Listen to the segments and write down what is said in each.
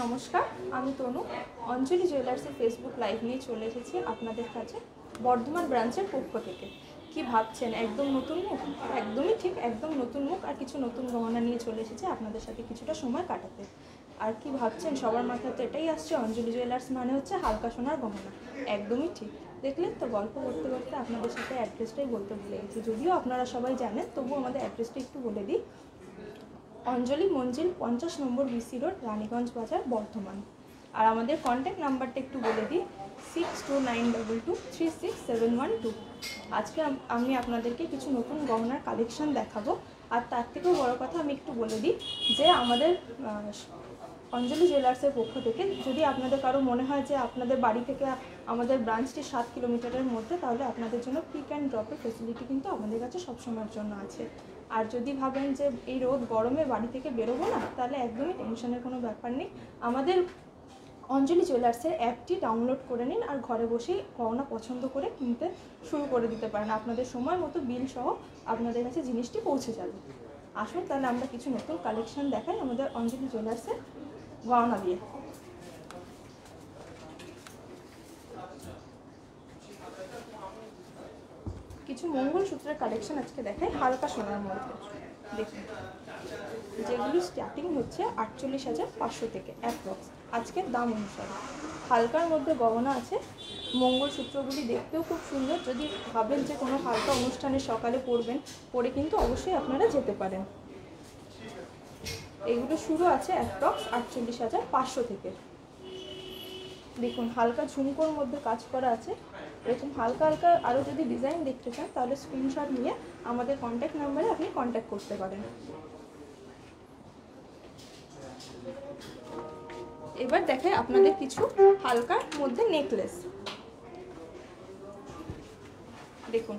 নমস্কার, আমি তনু। অঞ্জলি জুয়েলার্সের Facebook live নিয়ে চলে এসেছি আপনাদের কাছে বর্ধমান ব্রাঞ্চের পক্ষ থেকে। কি ভাবছেন একদম নতুন মুখ? একদমই ঠিক, একদম নতুন মুখ আর কিছু নতুন গহনা নিয়ে চলে এসেছে আপনাদের সাথে কিছুটা সময় কাটাতে। আর কি ভাবছেন, সবার মাথাতে এটাই আসছে অঞ্জলি জুয়েলার্স মানে হচ্ছে হালকা সোনার গহনা। একদমই ঠিক। দেখলেন তো, গল্প করতে করতে আপনাদের সাথে অ্যাড্রেসটাই বলতে ভুলে গেছি। যদিও আপনারা সবাই জানেন, তবুও আমাদের অ্যাড্রেসটা একটু বলে দিই। অঞ্জলি মঞ্জিল 50 নম্বর বিসি রোড, রানীগঞ্জ বাজার, বর্ধমান। আর আমাদের কন্ট্যাক্ট নাম্বারটা একটু বলে দিই, 6292236712। আজকে আমি আপনাদেরকে কিছু নতুন গহনার কালেকশন দেখাবো। আর তার থেকেও বড় কথা আমি একটু বলে দিই যে আমাদের অঞ্জলি জুয়েলার্সের পক্ষ থেকে যদি আপনাদের কারো মনে হয় যে আপনাদের বাড়ি থেকে আমাদের ব্রাঞ্চটি 7 কিলোমিটারের মধ্যে, তাহলে আপনাদের জন্য পিক অ্যান্ড ড্রপের ফেসিলিটি কিন্তু আমাদের কাছে সবসময়ের জন্য আছে। আর যদি ভাবেন যে এই রোদ গরমে বাড়ি থেকে বেরোবো না, তাহলে একদমই টেনশনের কোনো ব্যাপার নেই। আমাদের অঞ্জলি জুয়েলার্সের অ্যাপটি ডাউনলোড করে নিন আর ঘরে বসেই গহনা পছন্দ করে কিনতে শুরু করে দিতে পারেন। আপনাদের সময় মতো বিল সহ আপনাদের কাছে জিনিসটি পৌঁছে যাবে। আসুন তাহলে আমরা কিছু নতুন কালেকশন দেখাই আমাদের অঞ্জলি জুয়েলার্সের গহনা দিয়ে। কিছু মঙ্গলসূত্রের কালেকশন আজকে দেখাই হালকা সোনার মধ্যে। দেখুন, যেগুলি স্টার্টিং হচ্ছে 48,500 থেকে অ্যাপ্রক্স আজকের দাম অনুসারে। হালকার মধ্যে গহনা আছে। মঙ্গলসূত্রগুলি দেখতেও খুব সুন্দর। যদি ভাবেন যে কোনো হালকা অনুষ্ঠানে সকালে পরবেন, পরে কিন্তু অবশ্যই আপনারা যেতে পারেন। এগুলো শুরু আছে অ্যাপ্রক্স 48,500 থেকে। দেখুন, হালকা ঝুমকোর মধ্যে কাজ করা আছে। এরকম হালকা হালকা আরও যদি ডিজাইন দেখতে চান, তাহলে স্ক্রিনশট নিয়ে আমাদের কন্ট্যাক্ট নাম্বারে আপনি কন্ট্যাক্ট করতে পারেন। এবার দেখাই আপনাদের কিছু হালকার মধ্যে নেকলেস। দেখুন,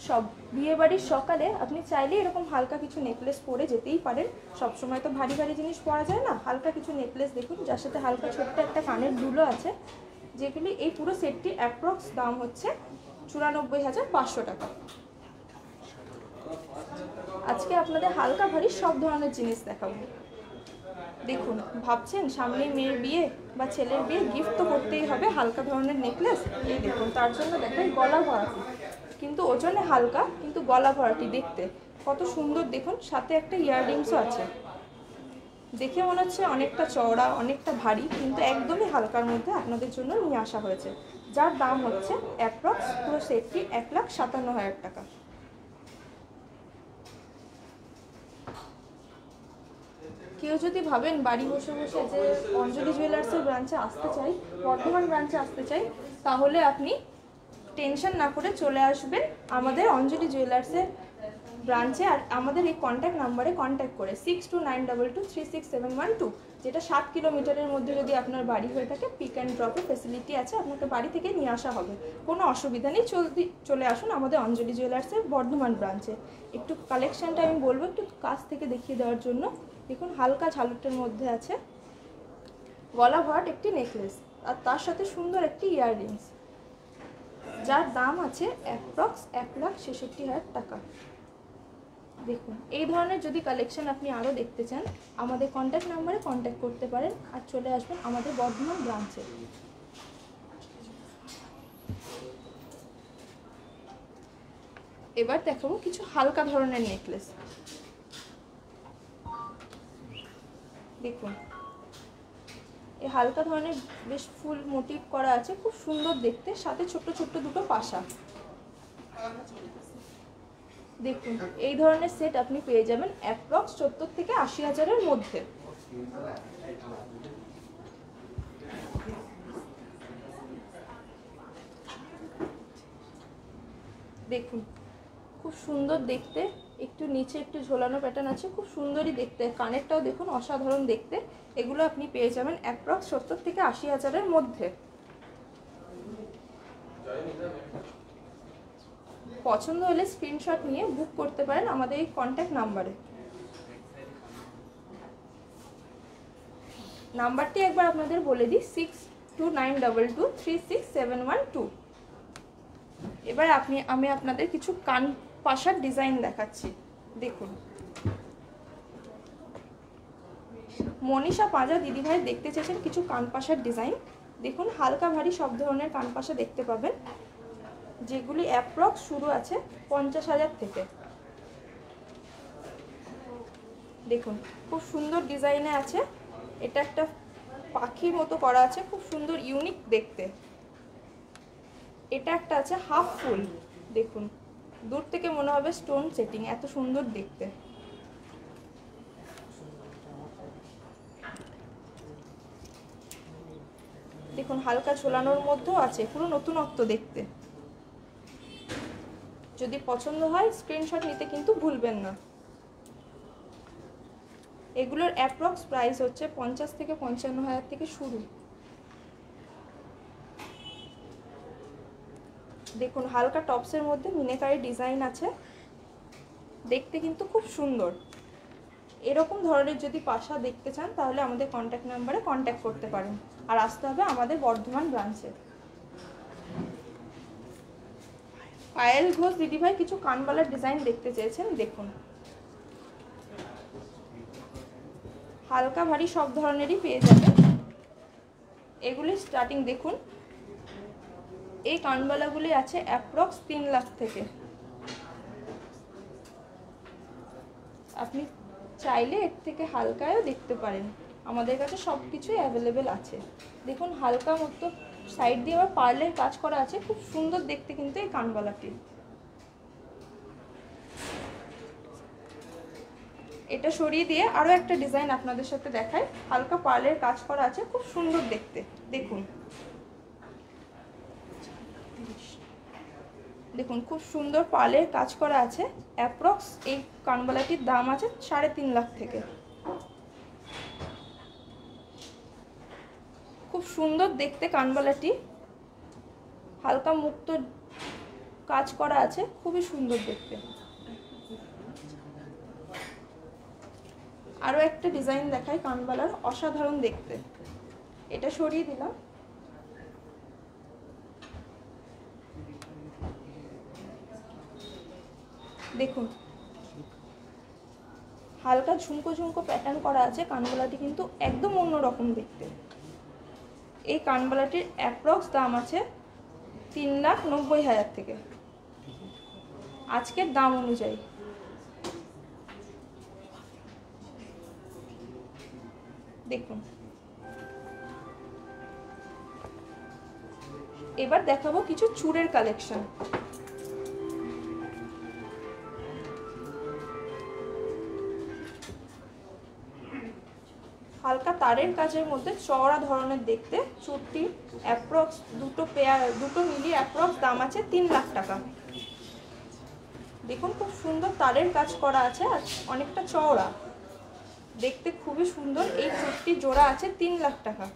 সব বিয়েবাড়ির সকালে আপনি চাইলে এরকম হালকা কিছু নেকলেস পরে যেতেই পারেন। সবসময় তো ভারী ভারী জিনিস পরা যায় না। হালকা কিছু নেকলেস দেখুন, যার সাথে হালকা ছোট্ট একটা কানের দুলও আছে, যেগুলি এই পুরো সেটটি অ্যাপ্রক্স দাম হচ্ছে 94,500 টাকা। আজকে আপনাদের হালকা ভারী সব ধরনের জিনিস দেখাবো। দেখুন, ভাবছেন সামনে মেয়ের বিয়ে বা ছেলের বিয়ে, গিফট তো করতেই হবে হালকা ধরনের নেকলেস। এই দেখুন, তার জন্য দেখেন গলা ভরাটি, কিন্তু ওজনে হালকা, কিন্তু গলা ভরাটি দেখতে কত সুন্দর। দেখুন, সাথে একটা ইয়াররিংসও আছে। দেখে মনে হচ্ছে অনেকটা চওড়া, অনেকটা ভারী, কিন্তু একদমই হালকার মধ্যে আপনাদের জন্য নিয়ে আসা হয়েছে, যার দাম হচ্ছে অ্যাপ্রক্স পুরো সেটটি 1,57,000 টাকা। কেউ যদি ভাবেন বাড়ি বসে বসে যে অঞ্জলি জুয়েলার্সের ব্রাঞ্চে আসতে চাই, বর্ধমান ব্রাঞ্চে আসতে চাই, তাহলে আপনি টেনশন না করে চলে আসবেন আমাদের অঞ্জলি জুয়েলার্সের ব্রাঞ্চে। আর আমাদের এই কন্ট্যাক্ট নাম্বারে কন্ট্যাক্ট করে 6292236712, যেটা 7 কিলোমিটারের মধ্যে যদি আপনার বাড়ি হয়ে থাকে, পিক অ্যান্ড ড্রপের ফেসিলিটি আছে। আপনাকে বাড়ি থেকে নিয়ে আসা হবে, কোনো অসুবিধা নেই। চলে আসুন আমাদের অঞ্জলি জুয়েলার্সের বর্ধমান ব্রাঞ্চে। একটু কালেকশানটা আমি বলবো একটু কাছ থেকে দেখিয়ে দেওয়ার জন্য। দেখুন, হালকা ঝালুটের মধ্যে আছে গলা ভরাট একটি নেকলেস, আর তার সাথে সুন্দর একটি ইয়াররিংস, যার দাম আছে অ্যাপ্রক্স 1,66,000 টাকা। দেখুন, এই ধরনের যদি কালেকশন আপনি আরও দেখতে চান, আমাদের কন্ট্যাক্ট নাম্বারে কন্ট্যাক্ট করতে পারেন আর চলে আসবেন আমাদের বর্ধমান ব্রাঞ্চে। এবার দেখাবো কিছু হালকা ধরনের নেকলেস। দেখুন, এই হালকা ধরনের বেশ ফুল মোটিভ করা আছে, খুব সুন্দর দেখতে, সাথে ছোট্ট ছোট্ট দুটো পাশা। দেখুন, এই ধরনের সেট আপনি পেয়ে যাবেন অ্যাপ্রক্স 70 থেকে 80,000-এর মধ্যে। দেখুন, খুব সুন্দর দেখতে, একটু নিচে একটু ঝোলানো প্যাটার্ন আছে, খুব সুন্দরই দেখতে। কানেরটাও দেখুন অসাধারণ দেখতে। এগুলো আপনি পেয়ে যাবেন অ্যাপ্রক্স 70 থেকে 80,000-এর মধ্যে। পছন্দ হলে স্ক্রিনশট নিয়ে বুক করতে পারেন আমাদের এই কন্ট্যাক্ট নাম্বারে। নাম্বারটি একবার আপনাদের বলে দিই, 6292236712। এবার আমি আপনাদের কিছু কান পাশার ডিজাইন দেখাচ্ছি। দেখুন, মনীষা পাঁজা দিদিভাই দেখতে চেয়েছেন কিছু কানপাশার ডিজাইন। দেখুন হালকা ভারী সব ধরনের কানপাশা দেখতে পাবেন, যেগুলি অ্যাপ্রক্স শুরু আছে 50,000 থেকে। দেখুন খুব সুন্দর ডিজাইনে আছে, এটা একটা পাখির মতো করা আছে, খুব সুন্দর ইউনিক দেখতে। এটা একটা আছে হাফ ফুল, দেখুন দূর থেকে মনে হবে স্টোন সেটিং, এত সুন্দর দেখতে। দেখুন হালকা ঝোলানোর মধ্যেও আছে, পুরো নতুনত্ব দেখতে। যদি পছন্দ হয় স্ক্রিনশট নিতে কিন্তু ভুলবেন না। এগুলোর অ্যাপ্রক্স প্রাইস হচ্ছে 50 থেকে 55,000 থেকে শুরু। দেখুন হালকা টপসের মধ্যে মিনেকারি ডিজাইন আছে, দেখতে কিন্তু খুব সুন্দর। এরকম ধরনের যদি পাশা দেখতে চান তাহলে আমাদের কন্ট্যাক্ট নাম্বারে কন্ট্যাক্ট করতে পারেন, আর আসতে হবে আমাদের বর্ধমান ব্রাঞ্চে। পায়েল ঘোষ দিদিভাই কিছু কানবালার ডিজাইন দেখতে চেয়েছেন। দেখুন হালকা ভারী সব ধরনেরই পেয়ে যাবেন। এগুলি স্টার্টিং দেখুন, এই কানবালাগুলি আছে অ্যাপ্রক্স 3 লাখ থেকে। আপনি চাইলে এর থেকে হালকায়ও দেখতে পারেন, আমাদের কাছে সব কিছুই অ্যাভেলেবেল আছে। দেখুন হালকা মতো সাইড দিয়ে আবার পার্লের কাজ করা আছে, খুব সুন্দর দেখতে কিন্তু এই কানবালাটি। এটা সরিয়ে দিয়ে আরও একটা ডিজাইন আপনাদের সাথে দেখাই, হালকা পার্লের কাজ করা আছে, খুব সুন্দর দেখতে। দেখুন দেখুন খুব সুন্দর পার্লের কাজ করা আছে। অ্যাপ্রক্স এই কানবালাটির দাম আছে 3.5 লাখ থেকে। খুব সুন্দর দেখতে কানবালাটি, হালকা মুক্ত কাজ করা আছে, খুবই সুন্দর দেখতে। আরও একটা ডিজাইন দেখাই কানবালার, অসাধারণ দেখতে। এটা সরিয়ে দিলাম। দেখুন হালকা ঝুমকো ঝুমকো প্যাটার্ন করা আছে, কানবালাটি কিন্তু একদম অন্যরকম দেখতে। এই কানবালাটির অ্যাপ্রক্স দাম আছে 3,90,000 থেকে আজকের দাম অনুযায়ী। দেখুন এবার দেখাবো কিছু চূড়ের কালেকশন। হালকা তারের কাজের মধ্যে চওড়া ধরনের দেখতে চুড়টি, অ্যাপ্রক্স দুটো মিলিয়ে অ্যাপ্রক্স দাম আছে 3 লাখ টাকা। দেখুন খুব সুন্দর তারের কাজ করা আছে আর অনেকটা চওড়া দেখতে, খুবই সুন্দর। এই চুড়টি জোড়া আছে 3 লাখ টাকা।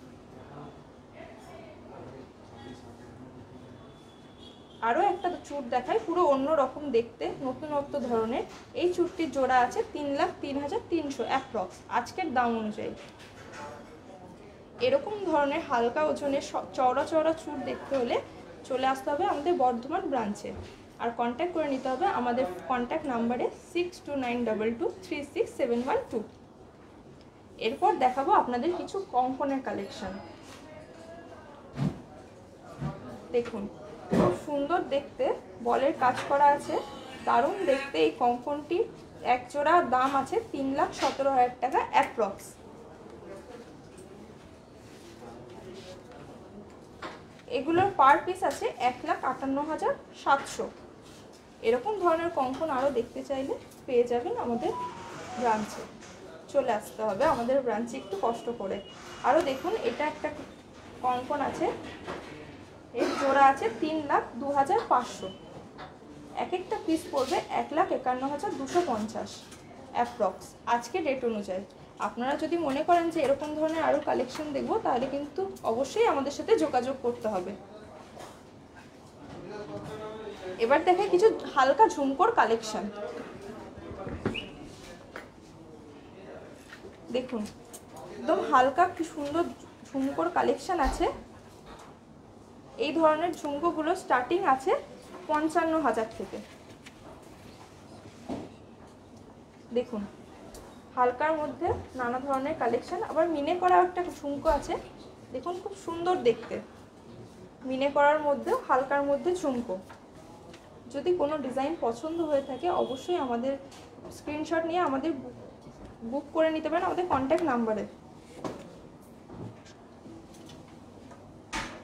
আরও একটা চুড় দেখাই, পুরো অন্য রকম দেখতে, নতুনত্ব ধরনের। এই চুড়টির জোড়া আছে 3,03,300 অ্যাপ্রক্স আজকের দাম অনুযায়ী। এরকম ধরনের হালকা ওজনের চওড়া চওড়া চুড় দেখতে হলে চলে আসতে হবে আমাদের বর্ধমান ব্রাঞ্চে, আর কন্ট্যাক্ট করে নিতে হবে আমাদের কন্ট্যাক্ট নাম্বারে 6292236712। এরপর দেখাবো আপনাদের কিছু কঙ্কনের কালেকশন। দেখুন খুব সুন্দর দেখতে বলের কাজ করা আছে, দারুণ দেখতে। এই কঙ্কনটি এক জোড়া দাম আছে 3,17,000 টাকা অ্যাপ্রক্স। এগুলোর পার পিস আছে 1,58,700। এরকম ধরনের কঙ্কন আরও দেখতে চাইলে পেয়ে যাবেন আমাদের ব্রাঞ্চে, চলে আসতে হবে আমাদের ব্রাঞ্চে একটু কষ্ট করে। আরও দেখুন এটা একটা কঙ্কন আছে, এর জোড়া আছে 3,02,500। এক একটা পিস পড়বে 1,51,250 অ্যাপ্রক্স আজকে ডেট অনুযায়ী। আপনারা যদি মনে করেন যে এরকম ধরনের আরও কালেকশন দেখব, তাহলে কিন্তু অবশ্যই আমাদের সাথে যোগাযোগ করতে হবে। এবার দেখাই কিছু হালকা ঝুমকোর কালেকশন। দেখুন একদম হালকা কি সুন্দর ঝুমকোর কালেকশন আছে। এই ধরনের ঝুমকোগুলো স্টার্টিং আছে 55,000 থেকে। দেখুন হালকার মধ্যে নানা ধরনের কালেকশন। আবার মিনে করা একটা ঝুমকো আছে, দেখুন খুব সুন্দর দেখতে। মিনে করার মধ্যে হালকার মধ্যে ঝুমকো। যদি কোনো ডিজাইন পছন্দ হয়ে থাকে অবশ্যই আমাদের স্ক্রিনশট নিয়ে আমাদের বুক করে নিতে পারেন আমাদের কন্ট্যাক্ট নাম্বারে।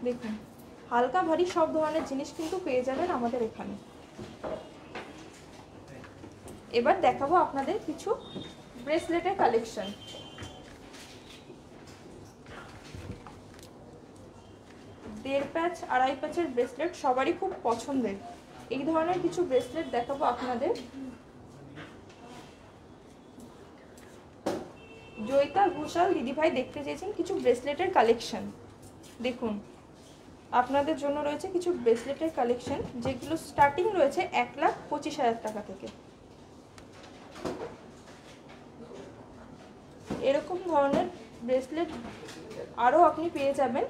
দেখুন হালকা ভারী সব ধরনের জিনিস কিন্তু পেয়ে যাবেন আমাদের এখানে। এবার দেখাবো আপনাদের কিছু ব্রেসলেটের কালেকশন। দেড় প্যাচ আড়াই প্যাচের ব্রেসলেট সবারই খুব পছন্দের। এই ধরনের কিছু ব্রেসলেট দেখাবো আপনাদের। জয়িতা ঘোষাল দিদিভাই দেখতে চেয়েছেন কিছু ব্রেসলেটের কালেকশন। দেখুন আপনাদের জন্য রয়েছে কিছু ব্রেসলেটের কালেকশন, যেগুলো স্টার্টিং রয়েছে 1,25,000 টাকা থেকে। এরকম ধরনের ব্রেসলেট আরও আপনি পেয়ে যাবেন,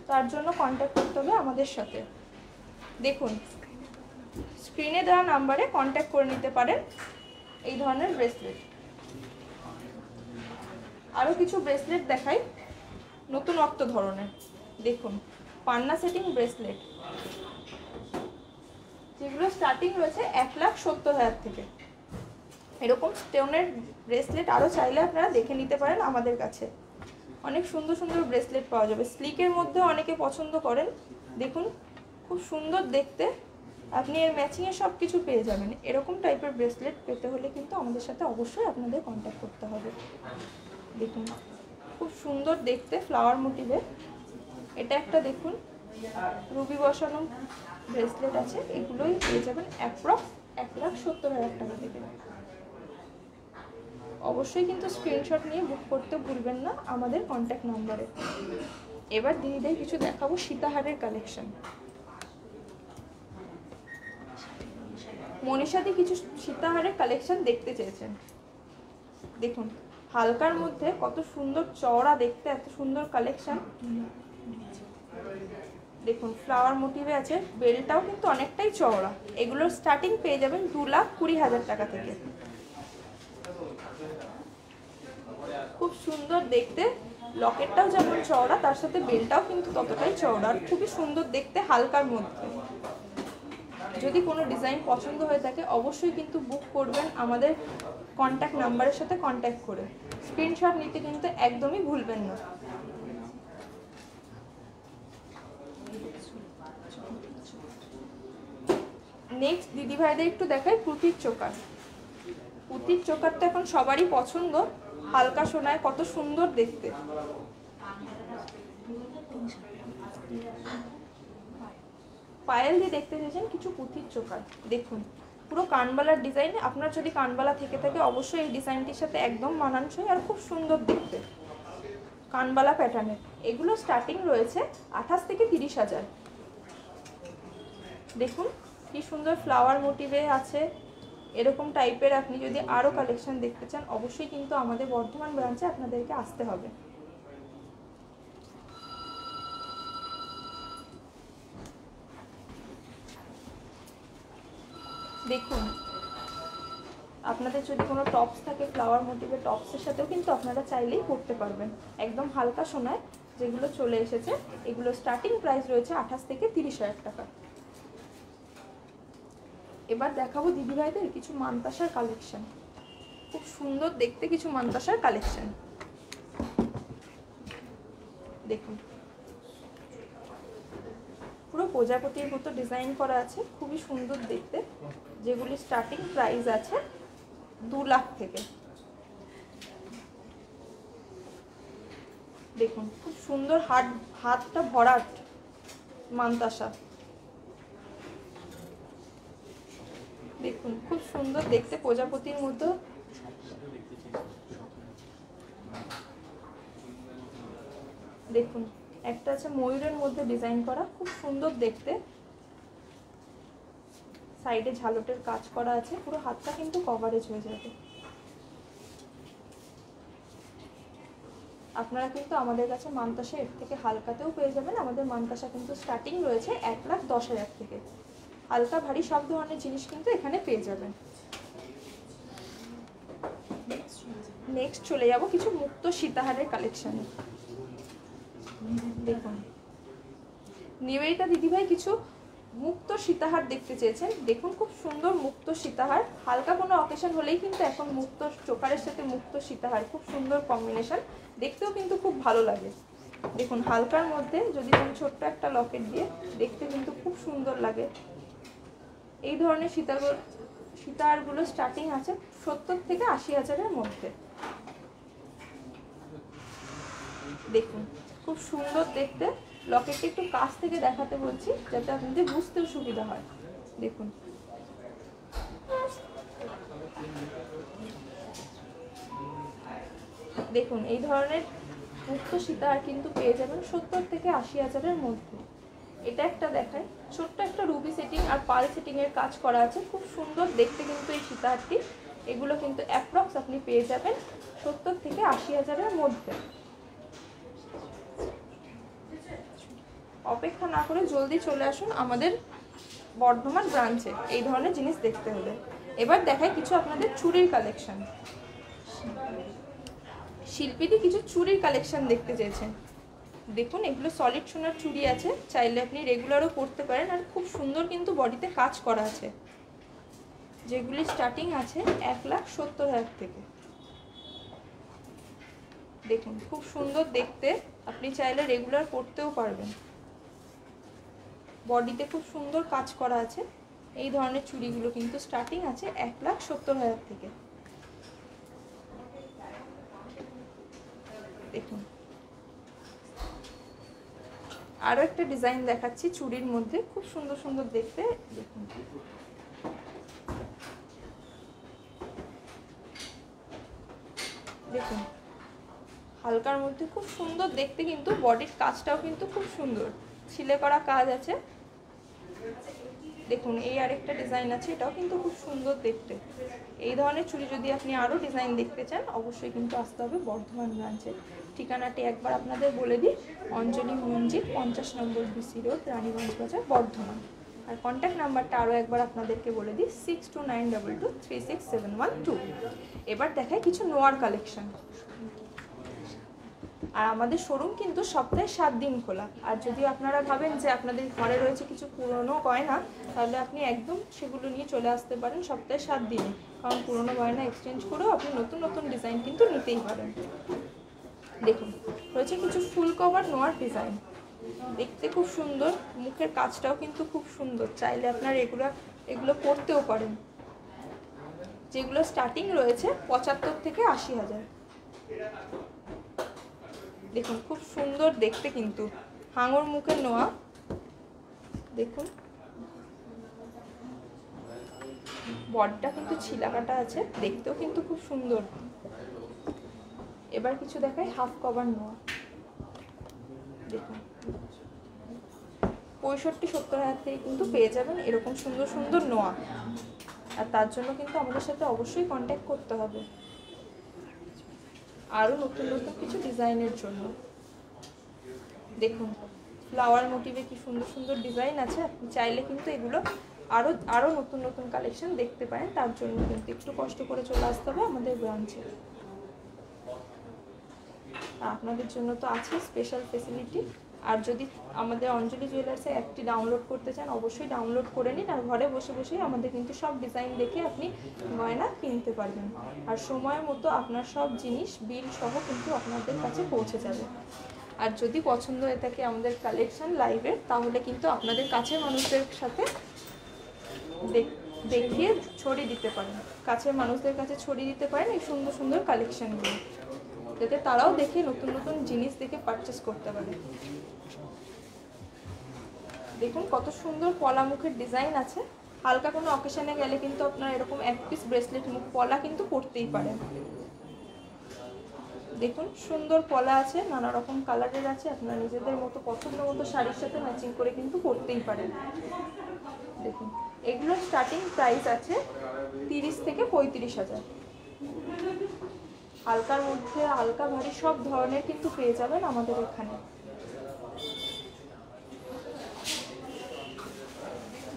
তার জন্য কন্ট্যাক্ট করতে হবে আমাদের সাথে। দেখুন স্ক্রিনে দেওয়া নাম্বারে কন্ট্যাক্ট করে নিতে পারেন এই ধরনের ব্রেসলেট। আরও কিছু ব্রেসলেট দেখাই নতুনত্ব ধরনের। দেখুন পান্না সেটিং ব্রেসলেট, যেগুলো স্টার্টিং রয়েছে 1,70,000 থেকে। এরকম স্টোনের ব্রেসলেট আরও চাইলে আপনারা দেখে নিতে পারেন আমাদের কাছে। অনেক সুন্দর সুন্দর ব্রেসলেট পাওয়া যাবে। স্লিকের মধ্যে অনেকে পছন্দ করেন, দেখুন খুব সুন্দর দেখতে। আপনি এর ম্যাচিংয়ে সব কিছু পেয়ে যাবেন। এরকম টাইপের ব্রেসলেট পেতে হলে কিন্তু আমাদের সাথে অবশ্যই আপনাদের কন্ট্যাক্ট করতে হবে। দেখুন খুব সুন্দর দেখতে ফ্লাওয়ার মোটিভে। এটা একটা দেখুন রুবি বসানো ব্রেসলেট আছে, এগুলোই পেয়ে যাবেন অ্যাপ্রক্স 1,70,000 টাকা থেকে। অবশ্যই কিন্তু স্ক্রিনশট নিয়ে বুক করতে ভুলবেন না আমাদের কন্ট্যাক্ট নাম্বারে। এবার দিদিদের কিছু দেখাবো সীতাহারের কালেকশন। মনীষাদি কিছু সীতাহারের কালেকশন দেখতে চেয়েছেন। দেখুন হালকার মধ্যে কত সুন্দর চওড়া দেখতে, এত সুন্দর কালেকশন। দেখুন ফ্লাওয়ার মোটিভে আছে, বেলটাও কিন্তু অনেকটাই চওড়া। এগুলোর স্টার্টিং পেয়ে যাবেন 2,20,000 টাকা থেকে। খুব সুন্দর দেখতে, লকেটটাও যেমন চওড়া তার সাথে বেলটাও কিন্তু ততটাই চওড়া, আর খুবই সুন্দর দেখতে হালকার মধ্যে। যদি কোনো ডিজাইন পছন্দ হয়ে থাকে অবশ্যই কিন্তু বুক করবেন আমাদের কন্ট্যাক্ট নাম্বারের সাথে কন্ট্যাক্ট করে। স্ক্রিনশট নিতে কিন্তু একদমই ভুলবেন না। নেক্সট দিদিভাইদের একটু দেখাই পুঁতির চোকার। পুঁতির চোকারটা এখন সবারই পছন্দ, হালকা সোনায় কত সুন্দর দেখতে। পায়েল দিয়ে দেখতে চেয়েছেন কিছু পুঁতির চোকার। দেখুন পুরো কানবালার ডিজাইন। আপনার যদি কানবালা থেকে থাকে অবশ্যই এই ডিজাইনটির সাথে একদম মানানসই আর খুব সুন্দর দেখতে কানবালা প্যাটার্নের। এগুলো স্টার্টিং রয়েছে 28 থেকে 30,000। দেখুন কি সুন্দর ফ্লাওয়ার মোটিভে আছে। এরকম টাইপের আপনি যদি আরও কালেকশন দেখতে চান অবশ্যই কিন্তু আমাদের বর্ধমান ব্রাঞ্চে আপনাদেরকে আসতে হবে। দেখুন আপনাদের যদি কোনো টপস থাকে ফ্লাওয়ার মোটিভের, টপসের সাথেও কিন্তু আপনারা চাইলেই পরতে পারবেন। একদম হালকা সোনায় যেগুলো চলে এসেছে, এগুলো স্টার্টিং প্রাইস রয়েছে 28 থেকে 30,000 টাকা। এবার দেখাবো দিদিভাইদের কিছু মানতাসার কালেকশন। খুব সুন্দর দেখতে কিছু মানতাসার কালেকশন। দেখুন পুরো প্রজাপতির মতো ডিজাইন করা আছে, খুবই সুন্দর দেখতে, যেগুলি স্টার্টিং প্রাইস আছে 2 লাখ থেকে। দেখুন খুব সুন্দর হাতটা ভরাট মানতাসা। দেখুন খুব সুন্দর দেখতে প্রজাপতির মতো। দেখুন একটা আছে ময়ূরের মধ্যে ডিজাইন করা, খুব সুন্দর দেখতে। সাইডে ঝালটের কাজ করা আছে, পুরো হাতটা কিন্তু কভারেজ হয়ে যাবে। আপনারা কিন্তু আমাদের কাছে মানতাসা এর থেকে হালকাতেও পেয়ে যাবেন। আমাদের মানতাসা কিন্তু স্টার্টিং রয়েছে 1,10,000 থেকে। হালকা ভারী সব ধরনের জিনিস কিন্তু এখানে পেয়ে যাবেন। নেক্সট চলে যাব কিছু মুক্ত সীতাহারের কালেকশানে। দেখুন নিবেদিতা দিদিভাই কিছু মুক্ত সীতাহার দেখতে চেয়েছেন। দেখুন খুব সুন্দর মুক্ত সীতাহার, হালকা কোনো অকেশন হলেই কিন্তু এখন মুক্ত চোকারের সাথে মুক্ত সীতাহার খুব সুন্দর কম্বিনেশন, দেখতেও কিন্তু খুব ভালো লাগে। দেখুন হালকার মধ্যে যদি কোনো ছোট্ট একটা লকেট দিয়ে দেখতে কিন্তু খুব সুন্দর লাগে। এই ধরনের সীতাহারগুলো স্টার্টিং আছে 70 থেকে 80,000-এর মধ্যে। দেখুন খুব সুন্দর দেখতে, লকেটটা একটু কাছ থেকে দেখাতে বলছি যাতে আপনাদের বুঝতেও সুবিধা হয়। দেখুন দেখুন এই ধরনের মুক্ত সীতাহার কিন্তু পেয়ে যাবেন 70 থেকে 80,000-এর মধ্যে। এটা একটা দেখায়, ছোট্ট একটা রুবি সেটিং আর পাল সেটিং এর কাজ করা আছে, খুব সুন্দর দেখতে কিন্তু এই সীতাহারটি। এগুলো কিন্তু অ্যাপ্রক্স আপনি পেয়ে যাবেন 70 থেকে 80,000-এর মধ্যে। অপেক্ষা না করে জলদি চলে আসুন আমাদের বর্ধমান ব্রাঞ্চে এই ধরনের জিনিস দেখতে হলে। এবার দেখাই কিছু আপনাদের চুড়ির কালেকশন। শিল্পীদি কিছু চুড়ির কালেকশন দেখতে চেয়েছেন। দেখুন এগুলো সলিড সোনার চুড়ি আছে, চাইলে আপনি রেগুলারও পরতে পারেন, আর খুব সুন্দর কিন্তু বডিতে কাজ করা আছে, যেগুলি স্টার্টিং আছে 1,70,000 থেকে। দেখুন খুব সুন্দর দেখতে, আপনি চাইলে রেগুলার পরতেও পারবেন। বডিতে খুব সুন্দর কাজ করা আছে। এই ধরনের চুড়িগুলো কিন্তু স্টার্টিং আছে 1,70,000 থেকে। দেখুন আরো একটা ডিজাইন দেখাচ্ছি চুড়ির মধ্যে, খুব সুন্দর সুন্দর দেখতে। দেখুন দেখুন হালকার মধ্যে খুব সুন্দর দেখতে, কিন্তু বডির কাজটাও কিন্তু খুব সুন্দর ছিলে করা কাজ আছে। দেখুন এই আরেকটা ডিজাইন আছে, এটাও কিন্তু খুব সুন্দর দেখতে। এই ধরনের চুড়ি যদি আপনি আরও ডিজাইন দেখতে চান অবশ্যই কিন্তু আসতে হবে বর্ধমান ব্রাঞ্চে। ঠিকানাটি একবার আপনাদের বলে দিই, অঞ্জলি মঞ্জিল 50 নম্বর BC রোড, রানীগঞ্জ বাজার, বর্ধমান। আর কন্ট্যাক্ট নাম্বারটা আরও একবার আপনাদেরকে বলে দিই 6292236712। এবার দেখায় কিছু নোয়ার কালেকশন। আর আমাদের শোরুম কিন্তু সপ্তাহে 7 দিন খোলা। আর যদি আপনারা ভাবেন যে আপনাদের ঘরে রয়েছে কিছু পুরনো গয়না, তাহলে আপনি একদম সেগুলো নিয়ে চলে আসতে পারেন সপ্তাহে 7 দিনে, কারণ পুরনো গয়না এক্সচেঞ্জ করেও আপনি নতুন নতুন ডিজাইন কিন্তু নিতেই পারেন। দেখুন রয়েছে কিছু ফুল কভার নোয়ার ডিজাইন, দেখতে খুব সুন্দর, মুখের কাজটাও কিন্তু খুব সুন্দর, চাইলে আপনার এগুলো পরতেও পারেন। যেগুলো স্টার্টিং রয়েছে 75 থেকে 80,000। দেখুন খুব সুন্দর দেখতে কিন্তু, হাঙর মুখের নোয়া। দেখুন বডটা কিন্তু ছিলা কাটা আছে, দেখতেও কিন্তু খুব সুন্দর। এবার কিছু দেখাই হাফ কভার নোয়া। দেখুন 65-70,000 থেকে কিন্তু পেয়ে যাবেন এরকম সুন্দর সুন্দর নোয়া। আর তার জন্য কিন্তু আমাদের সাথে অবশ্যই কন্ট্যাক্ট করতে হবে আরও নতুন নতুন কিছু ডিজাইনের জন্য। দেখুন ফ্লাওয়ার মোটিভে কি সুন্দর সুন্দর ডিজাইন আছে, আপনি চাইলে কিন্তু এগুলো আরও নতুন নতুন কালেকশন দেখতে পারেন। তার জন্য কিন্তু একটু কষ্ট করে চলে আসতে হবে আমাদের ব্রাঞ্চে। আপনাদের জন্য তো আছে স্পেশাল ফেসিলিটি। আর যদি আমাদের অঞ্জলি জুয়েলার্সে অ্যাপটি ডাউনলোড করতে চান অবশ্যই ডাউনলোড করে নিন, আর ঘরে বসে বসেই আমাদের কিন্তু সব ডিজাইন দেখে আপনি গয়না কিনতে পারবেন। আর সময় মতো আপনার সব জিনিস বিল সহ কিন্তু আপনাদের কাছে পৌঁছে যাবে। আর যদি পছন্দ হয়ে থাকে আমাদের কালেকশন লাইভের, তাহলে কিন্তু আপনাদের কাছের মানুষদের সাথে দেখিয়ে ছড়িয়ে দিতে পারেন, কাছের মানুষদের কাছে ছড়িয়ে দিতে পারেন এই সুন্দর সুন্দর কালেকশনগুলো, যাতে তারাও দেখে নতুন নতুন জিনিস দেখে পারচেস করতে পারে। দেখুন কত সুন্দর পলা মুখের ডিজাইন আছে। হালকা কোনো অকেশনে গেলে কিন্তু আপনার এরকম এক পিস ব্রেসলেট মুখ পলা কিন্তু পরতেই পারেন। দেখুন সুন্দর পলা আছে, নানা রকম কালারের আছে, আপনারা নিজেদের মতো পছন্দ মতো শাড়ির সাথে ম্যাচিং করে কিন্তু পরতেই পারেন। দেখুন এগুলোর স্টার্টিং প্রাইস আছে 30 থেকে 35,000। হালকার মধ্যে হালকা ভারী সব ধরনের কিন্তু পেয়ে যাবেন আমাদের এখানে।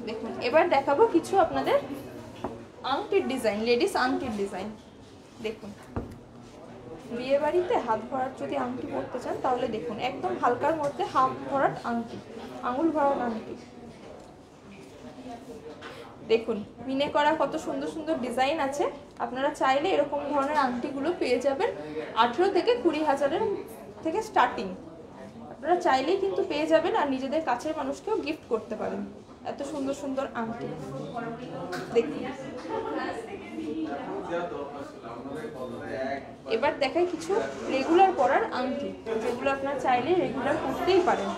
দেখুন এবার দেখাবো কিছু আপনাদের আংটির ডিজাইন, লেডিস আংটির ডিজাইন। দেখুন বিয়ে বাড়িতে হাত ভরাট যদি আংটি পরতে চান তাহলে দেখুন একদম হালকার মধ্যে হাত ভরাট আংটি, আঙুল ভরাট আংটি। দেখুন মিনে করা কত সুন্দর সুন্দর ডিজাইন আছে। আপনারা চাইলে এরকম ধরনের আংটিগুলো পেয়ে যাবেন 18 থেকে 20,000 থেকে স্টার্টিং। আপনারা চাইলেই কিন্তু পেয়ে যাবেন, আর নিজেদের কাছের মানুষকেও গিফট করতে পারেন এত সুন্দর সুন্দর আংটি। দেখুন এবার দেখাই কিছু রেগুলার পরার আংটি, যেগুলো আপনারা চাইলে রেগুলার পরতেই পারেন।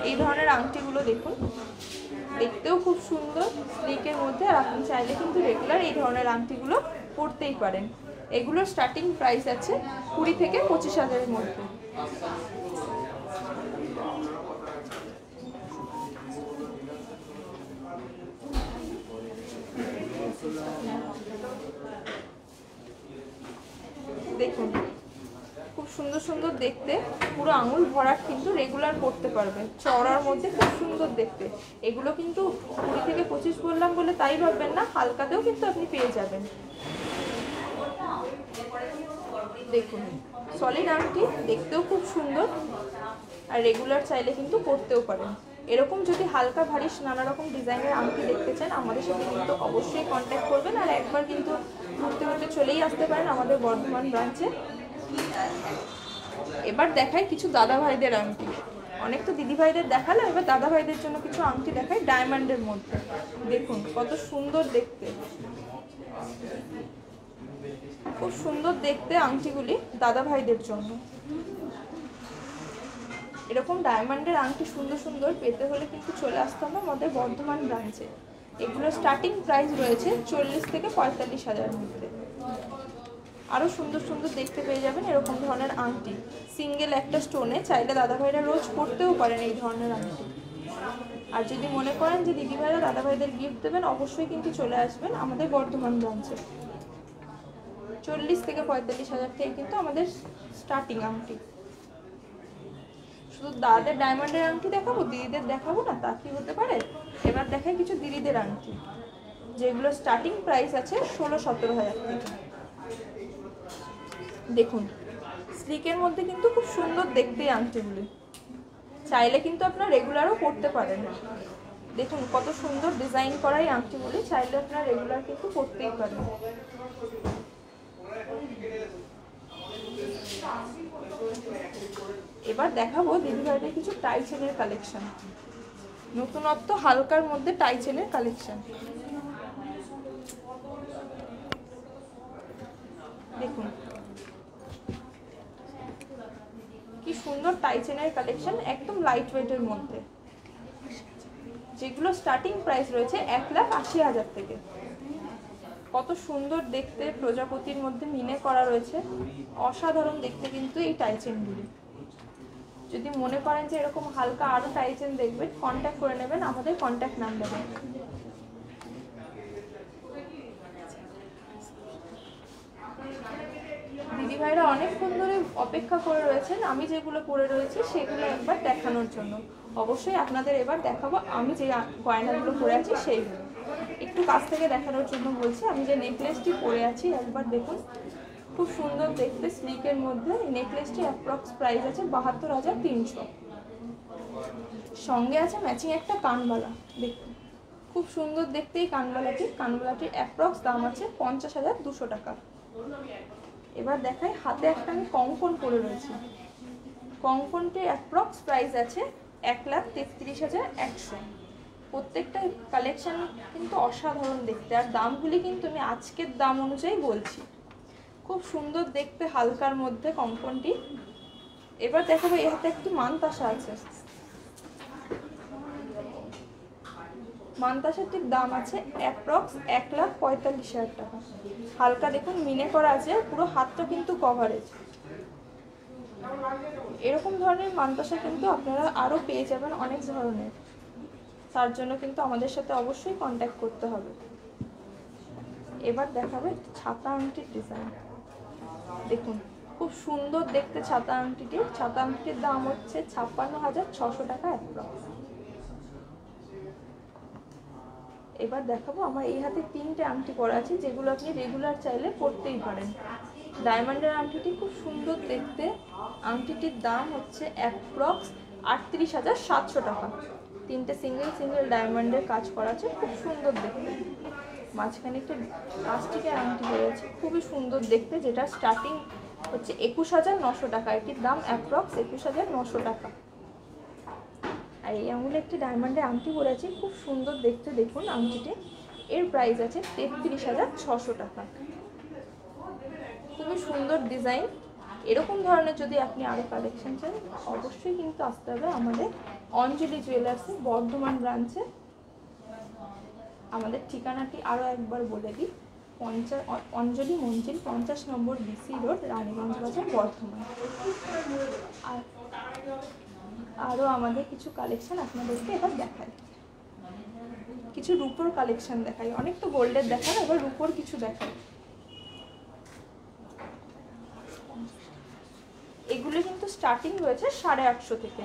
এই ধরনের আংটিগুলো দেখুন, দেখতেও খুব সুন্দর স্লিকের মধ্যে, আর আপনি চাইলে কিন্তু রেগুলার এই ধরনের আংটিগুলো পরতেই পারেন। এগুলোর স্টার্টিং প্রাইস আছে 20 থেকে 25,000-এর মধ্যে। দেখুন খুব সুন্দর সুন্দর দেখতে, পুরো আঙুল ভরাট, কিন্তু রেগুলার পরতে পারবে, চওড়ার মধ্যে খুব সুন্দর দেখতে। এগুলো কিন্তু 20 থেকে 25 বললাম বলে তাই ভাববেন না, হালকাতেও কিন্তু আপনি পেয়ে যাবেন। দেখুন সলিড আংটি, দেখতেও খুব সুন্দর, আর রেগুলার চাইলে কিন্তু পরতেও পারেন। এরকম যদি হালকা ভারী নানা রকম ডিজাইনের আংটি দেখতে চান আমাদের সাথে কিন্তু অবশ্যই কন্ট্যাক্ট করবেন, আর একবার কিন্তু ঘুরতে ঘুরতে চলেই আসতে পারেন আমাদের বর্ধমান ব্রাঞ্চে। এবার দেখাই কিছু দাদা ভাইদের আংটি। অনেক তো দিদি ভাইদের দেখালাম, এবার দাদা ভাইদের জন্য কিছু আংটি দেখাই ডায়মন্ডের মধ্যে। দেখুন কত সুন্দর দেখতে, খুব সুন্দর দেখতে আংটিগুলি দাদা ভাইদের জন্য। এরকম ডায়মন্ডের আংটি সুন্দর সুন্দর পেতে হলে কিন্তু চলে আসতে হবে আমাদের বর্ধমান ব্রাঞ্চে। এগুলোর স্টার্টিং প্রাইস রয়েছে 40 থেকে 45,000-এর মধ্যে। আরও সুন্দর সুন্দর দেখতে পেয়ে যাবেন এরকম ধরনের আংটি, সিঙ্গেল একটা স্টোনে। চাইলে দাদাভাইরা রোজ পরতেও পারেন এই ধরনের আংটি। আর যদি মনে করেন যে দিদিভাইরা দাদাভাইদের গিফট দেবেন, অবশ্যই কিন্তু চলে আসবেন আমাদের বর্ধমান ব্রাঞ্চে। 40 থেকে 45,000 থেকে কিন্তু আমাদের স্টার্টিং আংটি। শুধু দাদাদের ডায়মন্ডের আংটি দেখাবো, দিদিদের দেখাবো না, তা কি হতে পারে? এবার দেখাই কিছু দিদিদের আংটি, যেগুলো স্টার্টিং প্রাইস আছে 16-17,000 থেকে। দেখুন স্লিকের মধ্যে কিন্তু খুব সুন্দর দেখতে আংটিগুলি, চাইলে কিন্তু আপনারা রেগুলারও পরতে পারেন। দেখুন কত সুন্দর ডিজাইন করা এই আংটিগুলি, চাইলে আপনারা রেগুলার কিন্তু পরতেই পারেন। এবার দেখাবো দিদিভাইদের কিছু টাই চেনের কালেকশন, নতুনত্ব হালকার মধ্যে টাই চেনের কালেকশন। দেখুন কি সুন্দর টাই চেনের কালেকশন, একদম লাইট ওয়েটের মধ্যে, যেগুলো স্টার্টিং প্রাইস রয়েছে 1,80,000 থেকে। কত সুন্দর দেখতে, প্রজাপতির মধ্যে মিনে করা রয়েছে, অসাধারণ দেখতে কিন্তু এই টাই চেনগুলি। যদি মনে করেন যে এরকম হালকা আরও টাই চেন দেখবেন, কন্ট্যাক্ট করে নেবেন আমাদের কন্ট্যাক্ট নাম্বারে। দিদিভাইরা অনেকক্ষণ ধরে অপেক্ষা করে রয়েছেন আমি যেগুলো পরে রয়েছি সেগুলো একবার দেখানোর জন্য। অবশ্যই আপনাদের এবার দেখাবো আমি যে গয়নাগুলো পরে আছি সেইগুলো। একটু কাছ থেকে দেখানোর জন্য বলছি, আমি যে নেকলেসটি পরে আছি একবার দেখুন, খুব সুন্দর দেখতে স্লিকের মধ্যে। নেকলেসটি অ্যাপ্রক্স প্রাইস আছে 72,300। সঙ্গে আছে ম্যাচিং একটা কানবালা। দেখুন খুব সুন্দর দেখতে এই কানবালাটির অ্যাপ্রক্স দাম আছে 50,200 টাকা। এবার দেখাই হাতে একটা আমি কঙ্কন পরে রয়েছি, কঙ্কনটির অ্যাপ্রক্স প্রাইস আছে 1,33,100। প্রত্যেকটা কালেকশন কিন্তু অসাধারণ দেখতে, আর দামগুলি কিন্তু আমি আজকের দাম অনুযায়ী বলছি। খুব সুন্দর দেখতে হালকার মধ্যে কঙ্কনটি। এবার দেখাবো এই হাতে একটি মানতাসা আছে, মানতাসাটির দাম আছে অ্যাপ্রক্স 1,45,000 টাকা। হালকা দেখুন মিনে করা আছে, পুরো হাতটা কিন্তু কভারেজ। এরকম ধরনের মানতাসা কিন্তু আপনারা আরও পেয়ে যাবেন অনেক ধরনের, তার জন্য কিন্তু আমাদের সাথে অবশ্যই কন্ট্যাক্ট করতে হবে। এবার দেখাবে ছাতা আংটির ডিজাইন। দেখুন খুব সুন্দর দেখতে ছাতা আংটিটির দাম হচ্ছে 56,600 টাকা অ্যাপ্রক্স। এবার দেখাবো আমার এই হাতে 3টে আংটি পরা আছে, যেগুলো আপনি রেগুলার চাইলে পরতেই পারেন। ডায়মন্ডের আংটিটি খুব সুন্দর দেখতে। আংটিটির দাম হচ্ছে অ্যাপ্রক্স 38,700 টাকা। 3টে সিঙ্গেল ডায়মন্ডের কাজ করা আছে, খুব সুন্দর দেখতে। মাঝখানে একটা প্লাস্টিকের আংটি রয়েছে, খুবই সুন্দর দেখতে, যেটা স্টার্টিং হচ্ছে 21,900 টাকা। এটির দাম অ্যাপ্রক্স 21,900 টাকা। আর এই আঙুলে একটি ডায়মন্ডের আংটি পরে আছে, খুব সুন্দর দেখতে। দেখুন আংটিটি, এর প্রাইস আছে 33,600 টাকা। খুবই সুন্দর ডিজাইন। এরকম ধরনের যদি আপনি আরও কালেকশন চান, অবশ্যই কিন্তু আসতে হবে আমাদের অঞ্জলি জুয়েলার্সে বর্ধমান ব্রাঞ্চে। আমাদের ঠিকানাটি আরও একবার বলে দিই, অঞ্জলি মঞ্জিল 50 নম্বর BC রোড, রানীগঞ্জ বাজার, বর্ধমান। আর আরও আমাদের কিছু কালেকশন আপনাদেরকে এবার দেখাই। কিছু রূপোর কালেকশন দেখাই, অনেক তো গোল্ডের দেখান, এবার রূপোর কিছু দেখাই। এগুলো কিন্তু স্টার্টিং রয়েছে 850 থেকে।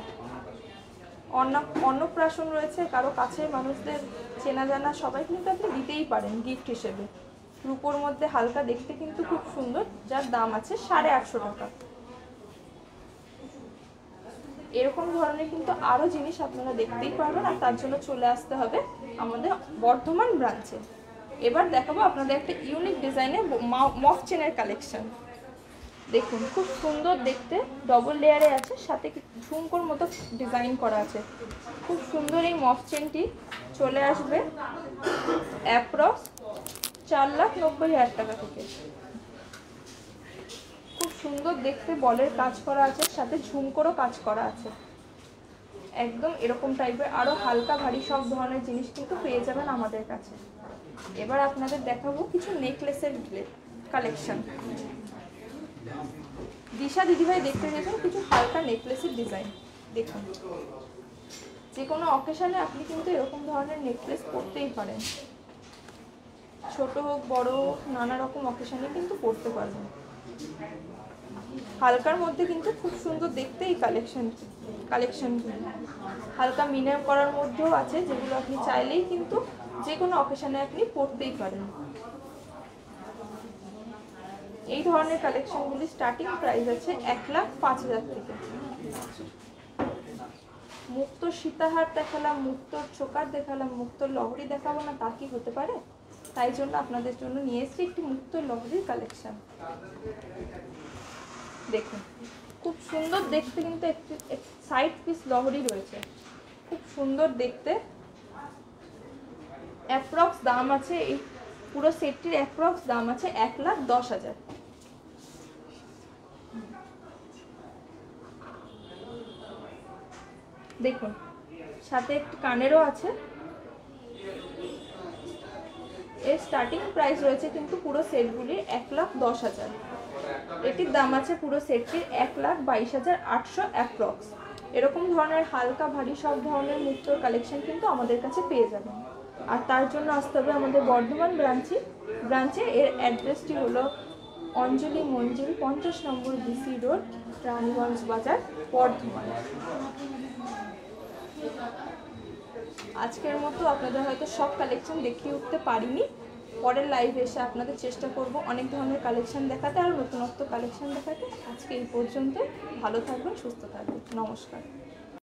অন্নপ্রাশন রয়েছে, কারো কাছের মানুষদের চেনা জানা সবাই কিন্তু আপনি দিতেই পারেন গিফট হিসেবে। রূপোর মধ্যে হালকা দেখতে কিন্তু খুব সুন্দর, যার দাম আছে 850 টাকা। এরকম ধরনের কিন্তু আরও জিনিস আপনারা দেখতেই পারবেন, আর তার জন্য চলে আসতে হবে আমাদের বর্ধমান ব্রাঞ্চে। এবার দেখাবো আপনাদের একটা ইউনিক ডিজাইনের মফ চেনের কালেকশন। দেখুন খুব সুন্দর দেখতে, ডবল লেয়ারে আছে, সাথে ঝুমকোর মতো ডিজাইন করা আছে। খুব সুন্দর এই মফ চেনটি চলে আসবে অ্যাপ্রক্স 4,90,000 টাকা থেকে। খুব সুন্দর দেখতে বলের কাজ করা আছে, সাথে ঝুমকোরও কাজ করা আছে। একদম এরকম টাইপের আরও হালকা ভারী সব ধরনের জিনিস কিন্তু পেয়ে যাবেন আমাদের কাছে। এবার আপনাদের দেখাবো কিছু নেকলেসের কালেকশন। দিশা দিদিভাই দেখতে গেছেন কিছু হালকা নেকলেসের ডিজাইন। দেখুন, যে কোনো অকেশনে আপনি কিন্তু এরকম ধরনের নেকলেস পরতেই পারেন, ছোট হোক বড় হোক, নানা রকম অকেশনে কিন্তু পরতে পারবেন। হালকার মধ্যে কিন্তু খুব সুন্দর দেখতে এই কালেকশনগুলো। হালকা মিনার করার মধ্যেও আছে, যেগুলো আপনি চাইলেই কিন্তু যে কোনো অকেশনে আপনি পরতেই পারেন। এই ধরনের কালেকশনগুলি স্টার্টিং প্রাইস আছে 1,05,000 থেকে। মুক্ত সীতাহার দেখালাম, মুক্তোর চোকার দেখালাম, মুক্তোর লহরি দেখাবো না তা কি হতে পারে? তাই জন্য আপনাদের জন্য নিয়ে এসেছি একটি মুক্তোর লহরির কালেকশন। দেখুন খুব সুন্দর দেখতে, কিন্তু একটি সাইড পিস লহরি রয়েছে, খুব সুন্দর দেখতে। অ্যাপ্রক্স দাম আছে, এই পুরো সেটটির অ্যাপ্রক্স দাম আছে 1,10,000। দেখুন সাথে একটি কানেরও আছে। এর স্টার্টিং প্রাইস রয়েছে কিন্তু পুরো সেটগুলির 1,10,000। এটির দাম আছে পুরো সেটটির 1,22,800 অ্যাপ্রক্স। এরকম ধরনের হালকা ভারী সব ধরনের মুক্তোর কালেকশন কিন্তু আমাদের কাছে পেয়ে যাবেন। আর তার জন্য আসতে হবে আমাদের বর্ধমান ব্রাঞ্চে। এর অ্যাড্রেসটি হলো অঞ্জলি মঞ্জিল 50 নম্বর BC রোড, রানীগঞ্জ বাজার, বর্ধমান। আজকের মতো আপনাদের হয়তো সব কালেকশন দেখিয়ে উঠতে পারিনি, পরের লাইভে এসে আপনাদের চেষ্টা করব অনেক ধরনের কালেকশন দেখাতে আর নতুনত্ব কালেকশন দেখাতে। আজকে এই পর্যন্ত, ভালো থাকবেন, সুস্থ থাকবেন, নমস্কার।